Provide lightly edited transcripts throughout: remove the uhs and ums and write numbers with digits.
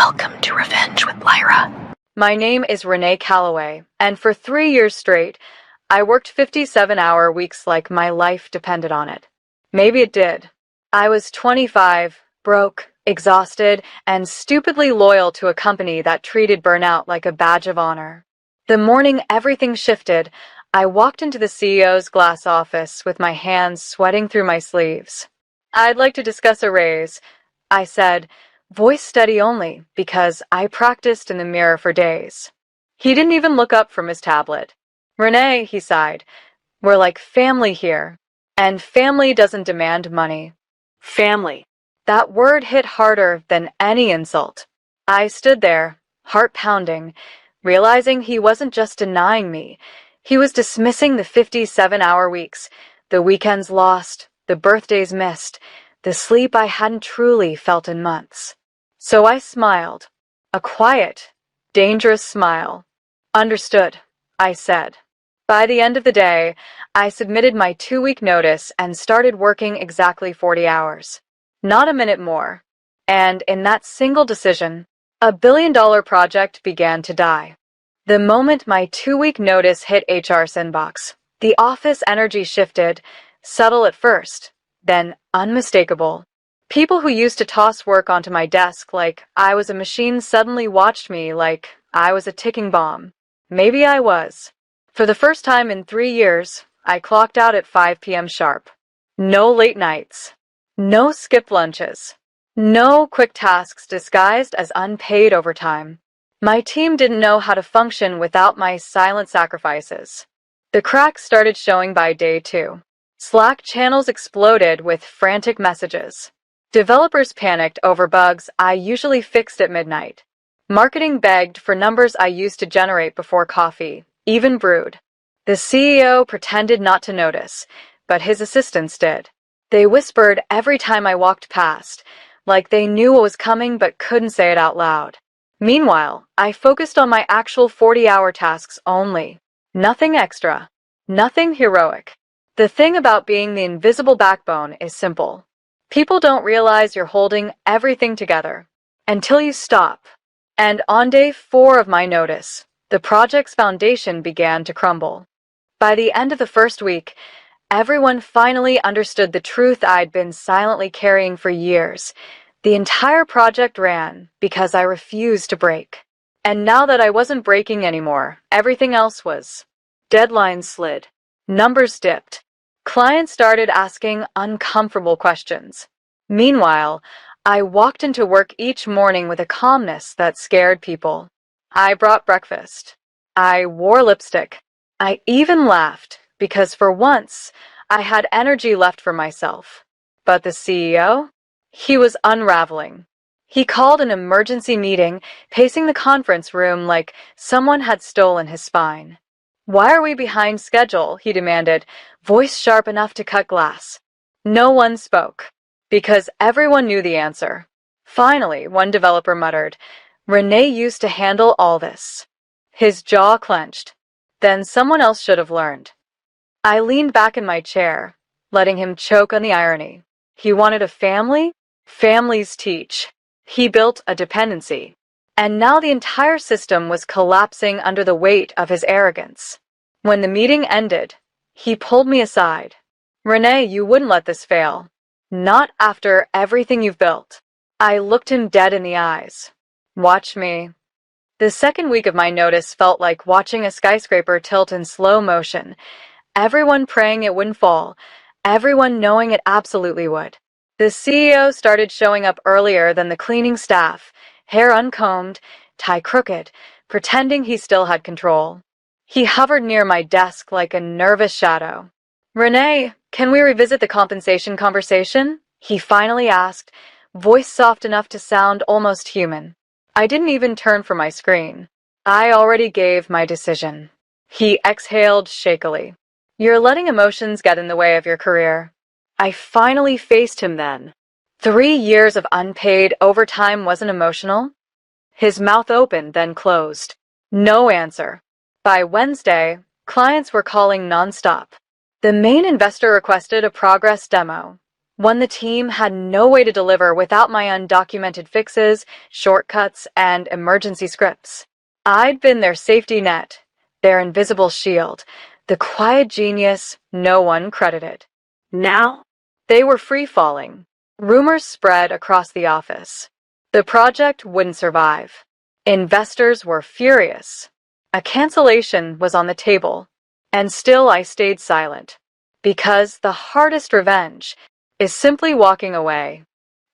Welcome to Revenge with Lyra. My name is Renee Calloway, and for 3 years straight, I worked 57-hour weeks like my life depended on it. Maybe it did. I was 25, broke, exhausted, and stupidly loyal to a company that treated burnout like a badge of honor. The morning everything shifted, I walked into the CEO's glass office with my hands sweating through my sleeves. "I'd like to discuss a raise," I said, voice steady only, because I practiced in the mirror for days. He didn't even look up from his tablet. "Renee," he sighed, "we're like family here. And family doesn't demand money." Family. That word hit harder than any insult. I stood there, heart pounding, realizing he wasn't just denying me. He was dismissing the 57-hour weeks, the weekends lost, the birthdays missed, the sleep I hadn't truly felt in months. So I smiled, a quiet, dangerous smile. "Understood," I said. By the end of the day, I submitted my 2-week notice and started working exactly 40 hours. Not a minute more. And in that single decision, a billion-dollar project began to die. The moment my 2-week notice hit HR's inbox, the office energy shifted, subtle at first, then unmistakable. People who used to toss work onto my desk like I was a machine suddenly watched me like I was a ticking bomb. Maybe I was. For the first time in 3 years, I clocked out at 5 p.m. sharp. No late nights. No skipped lunches. No quick tasks disguised as unpaid overtime. My team didn't know how to function without my silent sacrifices. The cracks started showing by day 2. Slack channels exploded with frantic messages. Developers panicked over bugs I usually fixed at midnight. Marketing begged for numbers I used to generate before coffee, even brewed. The CEO pretended not to notice, but his assistants did. They whispered every time I walked past, like they knew what was coming but couldn't say it out loud. Meanwhile, I focused on my actual 40-hour tasks only. Nothing extra. Nothing heroic. The thing about being the invisible backbone is simple. People don't realize you're holding everything together until you stop. And on day 4 of my notice, the project's foundation began to crumble. By the end of the first week, everyone finally understood the truth I'd been silently carrying for years. The entire project ran because I refused to break. And now that I wasn't breaking anymore, everything else was. Deadlines slid. Numbers dipped. Clients started asking uncomfortable questions. Meanwhile, I walked into work each morning with a calmness that scared people. I brought breakfast. I wore lipstick. I even laughed, because for once, I had energy left for myself. But the CEO? He was unraveling. He called an emergency meeting, pacing the conference room like someone had stolen his spine. "Why are we behind schedule?" he demanded, voice sharp enough to cut glass. No one spoke, because everyone knew the answer. Finally, one developer muttered, "Renee used to handle all this." His jaw clenched. Then someone else should have learned. I leaned back in my chair, letting him choke on the irony. He wanted a family? Families teach. He built a dependency. And now the entire system was collapsing under the weight of his arrogance. When the meeting ended, he pulled me aside. "Renee, you wouldn't let this fail. Not after everything you've built." I looked him dead in the eyes. "Watch me." The second week of my notice felt like watching a skyscraper tilt in slow motion. Everyone praying it wouldn't fall. Everyone knowing it absolutely would. The CEO started showing up earlier than the cleaning staff, hair uncombed, tie crooked, pretending he still had control. He hovered near my desk like a nervous shadow. "Renee, can we revisit the compensation conversation?" he finally asked, voice soft enough to sound almost human. I didn't even turn from my screen. I already gave my decision. He exhaled shakily. "You're letting emotions get in the way of your career." I finally faced him then. 3 years of unpaid overtime wasn't emotional? His mouth opened, then closed. No answer. By Wednesday, clients were calling nonstop. The main investor requested a progress demo. One the team had no way to deliver without my undocumented fixes, shortcuts, and emergency scripts. I'd been their safety net, their invisible shield, the quiet genius no one credited. Now, they were free-falling. Rumors spread across the office. The project wouldn't survive. Investors were furious. A cancellation was on the table, and still I stayed silent. Because the hardest revenge is simply walking away.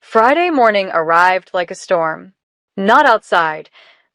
Friday morning arrived like a storm. Not outside.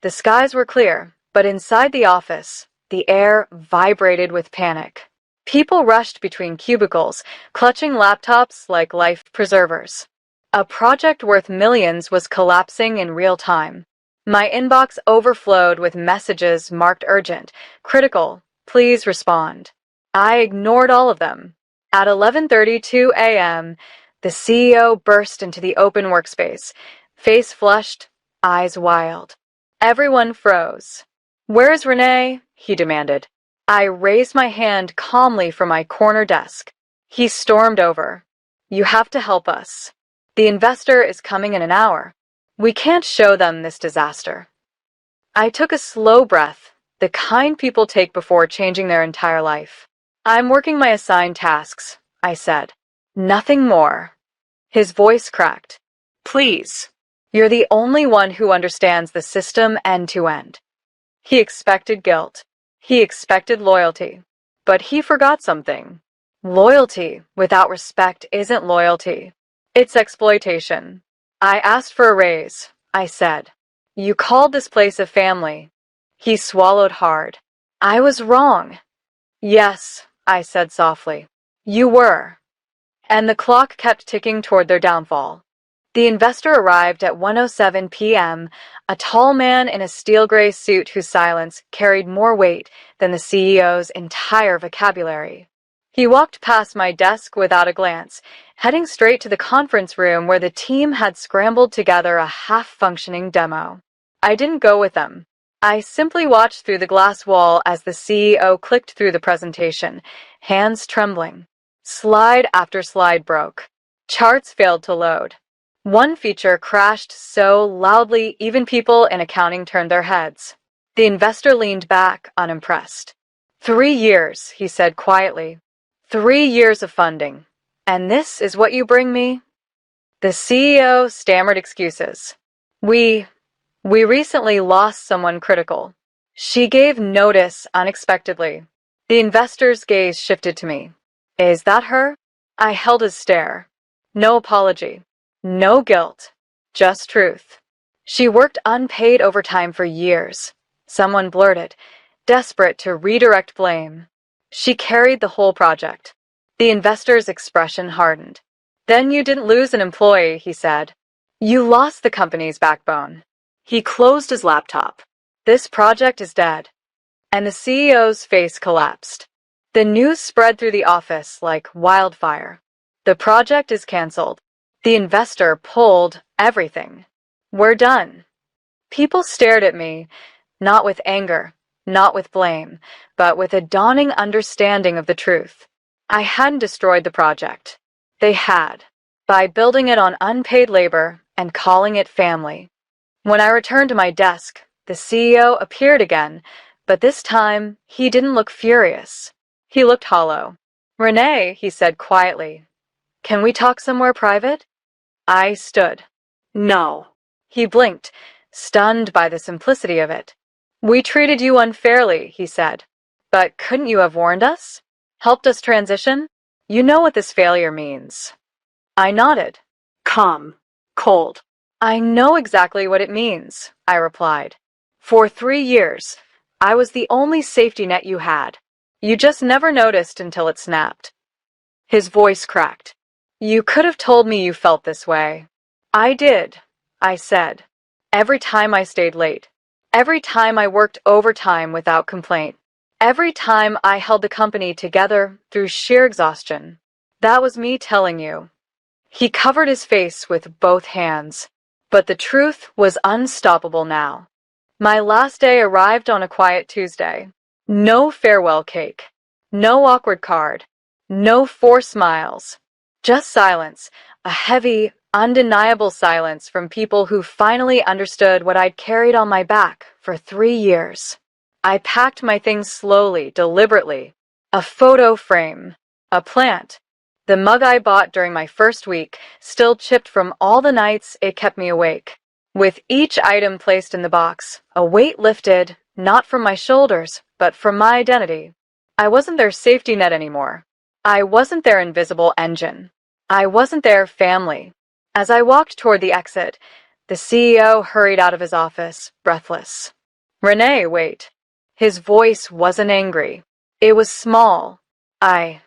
The skies were clear, but inside the office, the air vibrated with panic. People rushed between cubicles, clutching laptops like life preservers. A project worth millions was collapsing in real time. My inbox overflowed with messages marked urgent, critical, please respond. I ignored all of them. At 11:32 a.m., the CEO burst into the open workspace, face flushed, eyes wild. Everyone froze. "Where's Renee?" he demanded. I raised my hand calmly from my corner desk. He stormed over. "You have to help us. The investor is coming in an hour. We can't show them this disaster." I took a slow breath, the kind people take before changing their entire life. "I'm working my assigned tasks," I said. "Nothing more." His voice cracked. "Please. You're the only one who understands the system end to end." He expected guilt. He expected loyalty. But he forgot something. Loyalty without respect isn't loyalty. It's exploitation. "I asked for a raise," I said. "You called this place a family." He swallowed hard. "I was wrong." "Yes," I said softly. "You were." And the clock kept ticking toward their downfall. The investor arrived at 1:07 p.m., a tall man in a steel gray suit whose silence carried more weight than the CEO's entire vocabulary. He walked past my desk without a glance, heading straight to the conference room where the team had scrambled together a half-functioning demo. I didn't go with them. I simply watched through the glass wall as the CEO clicked through the presentation, hands trembling. Slide after slide broke. Charts failed to load. One feature crashed so loudly even people in accounting turned their heads. The investor leaned back, unimpressed. 3 years, he said quietly. 3 years of funding. And this is what you bring me? The CEO stammered excuses. We recently lost someone critical. She gave notice unexpectedly. The investor's gaze shifted to me. Is that her? I held his stare. No apology. No guilt. Just truth. She worked unpaid overtime for years. Someone blurted, desperate to redirect blame. She carried the whole project. The investor's expression hardened. Then you didn't lose an employee, he said. You lost the company's backbone. He closed his laptop. This project is dead. And the CEO's face collapsed. The news spread through the office like wildfire. The project is canceled. The investor pulled everything. We're done. People stared at me, not with anger, not with blame, but with a dawning understanding of the truth. I hadn't destroyed the project. They had, by building it on unpaid labor and calling it family. When I returned to my desk, the CEO appeared again, but this time he didn't look furious. He looked hollow. Renee, he said quietly, can we talk somewhere private? I stood. No. He blinked, stunned by the simplicity of it. We treated you unfairly, he said. But couldn't you have warned us? Helped us transition? You know what this failure means. I nodded. Calm. Cold. I know exactly what it means, I replied. For 3 years, I was the only safety net you had. You just never noticed until it snapped. His voice cracked. You could have told me you felt this way. I did, I said. Every time I stayed late. Every time I worked overtime without complaint. Every time I held the company together through sheer exhaustion. That was me telling you. He covered his face with both hands. But the truth was unstoppable now. My last day arrived on a quiet Tuesday. No farewell cake. No awkward card. No 4 smiles. Just silence, a heavy, undeniable silence from people who finally understood what I'd carried on my back for 3 years. I packed my things slowly, deliberately. A photo frame, a plant, the mug I bought during my first week, still chipped from all the nights it kept me awake. With each item placed in the box, a weight lifted, not from my shoulders, but from my identity. I wasn't their safety net anymore. I wasn't their invisible engine. I wasn't their family. As I walked toward the exit, the CEO hurried out of his office, breathless. Renee, wait. His voice wasn't angry. It was small. I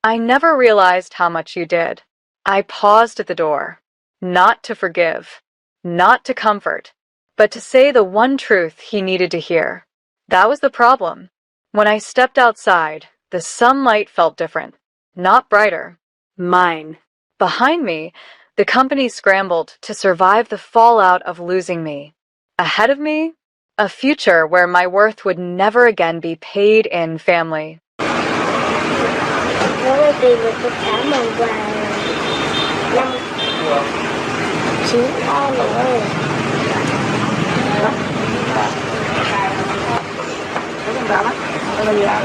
never realized how much you did. I paused at the door, not to forgive, not to comfort, but to say the one truth he needed to hear. That was the problem. When I stepped outside, the sunlight felt different, not brighter. Mine. Behind me, the company scrambled to survive the fallout of losing me. Ahead of me, a future where my worth would never again be paid in family. Đó là vì một cái thả màu vàng 9 con rồi. Cái con đó, cái gì đó,